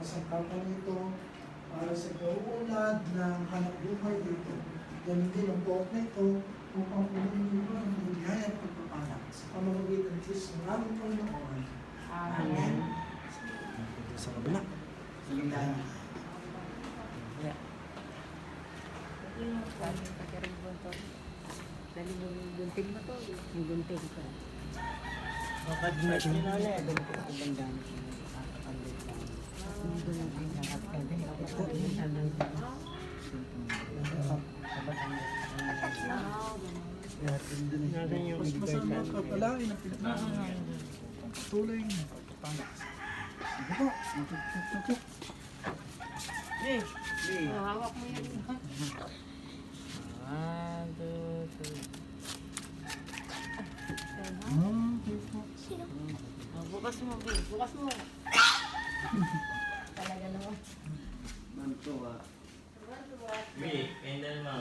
kasangkapan nito para sa kauunlad ng hanap buhay dito. Ganun din ang buhok na ito upang punuin nito ang biyaya at pagpapala sa pamamagitan ng Diyos ng aming Panginoon. Amen. Sa kabila. Sige na. Dali mo yung gunting mo to. Yung gunting ko. Kapag nila ito ko sa bandang Mas masama ka palain ang pinag-aaral. Patuloy na pagpapalas. Sige po. Tutok. Hawak mo yan. 1, 2, 3. Bukas mo, babe. Bukas mo. Talaga naman. Mantua. Mi, pendal mo.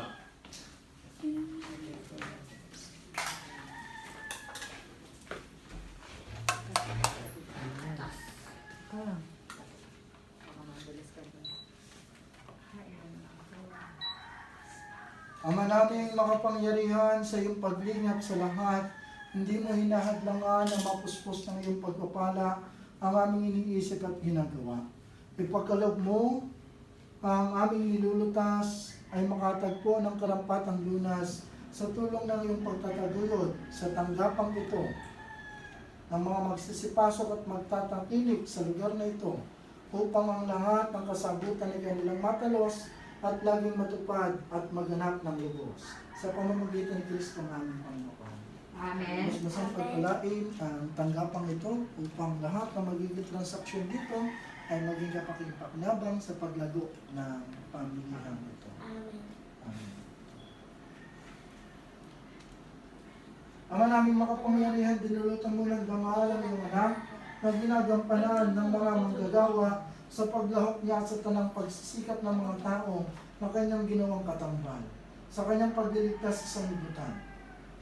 Ama naming makapangyarihan sa iyong paglingap sa lahat, hindi mo hinahadlangan ang mapuspos ng iyong pagpapala ang aming iniisip at ginagawa. Ipagkaloob mo ang aming nilulutas ay makatagpo ng karampatang lunas sa tulong ng iyong pagtataguyod sa tanggapang ito ng mga magsisipasok at magtatangkilik sa lugar na ito upang ang lahat ng kasagutan ay kanilang matalos at laging matupad at maganap ng lubos sa pamamagitan ni Kristo ng aming Panginoon. Amen. Mas masang pagpalain ang tanggapang ito upang lahat ng magiging transaksyon dito ay maging kapakinabangan sa paglago ng pamilihan ito. Amen. Ama naming makapangyarihan, dinulutan mo ng bangalan ng iyong anak na ginagampanan ng mga manggagawa sa paglahok niya sa tanang pagsisikap ng mga tao na kanyang ginawang katambal sa kanyang pagliligtas sa sanlibutan.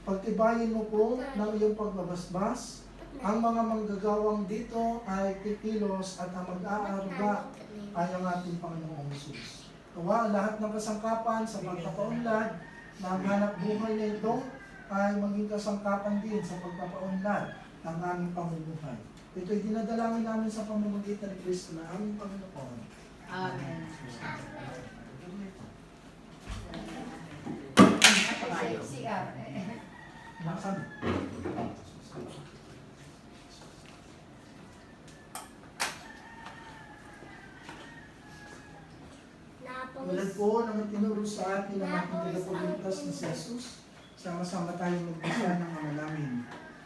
Pagtibayin mo po ng iyong pagbabasbas, ang mga manggagawang dito ay kikilos at ang mag-aaruga ay ang ating Panginoong Jesus. Kawa ang lahat ng kasangkapan sa pagpapaunlad na ang hanap buhay na ito ay maging kasangkapan din sa pagpapaunlad ng aming pamumuhay. Ito'y dinadalangin namin sa pamamagitan ni Kristo na aming Panginoon. Amen. Nasaan? Tulad po ng tinuro sa atin ng ating tagapagligtas na si Jesus, sama-sama tayong magbasa ng Ama namin.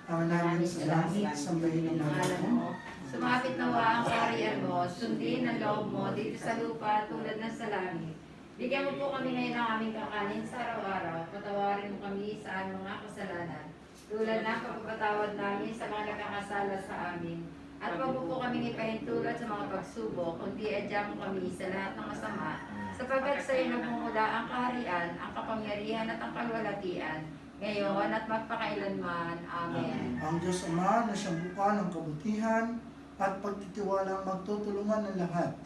Ama namin sa langit, sambahin ang ngalan mo. Sumapit nawa ang kaharian mo, sundin ang loob mo dito sa lupa tulad ng sa langit. Bigyan mo po kami ngayon ng aming kakanin sa araw-araw. Patawarin mo kami sa aming mga kasalanan, tulad ng pagpapatawad namin sa mga nagkakasala sa amin. At huwag mo po kami ipahintulot sa mga pagsubok, kundi adya mo kami sa lahat ng masama, sapagkat sa iyo nagmumula ang kaharian, ang kapangyarihan at ang kalwalatian, ngayon at magpakailanman. Amen. Ang Diyos Ama na siyang buka ng kabutihan at pagtitiwalang magtutulungan ng lahat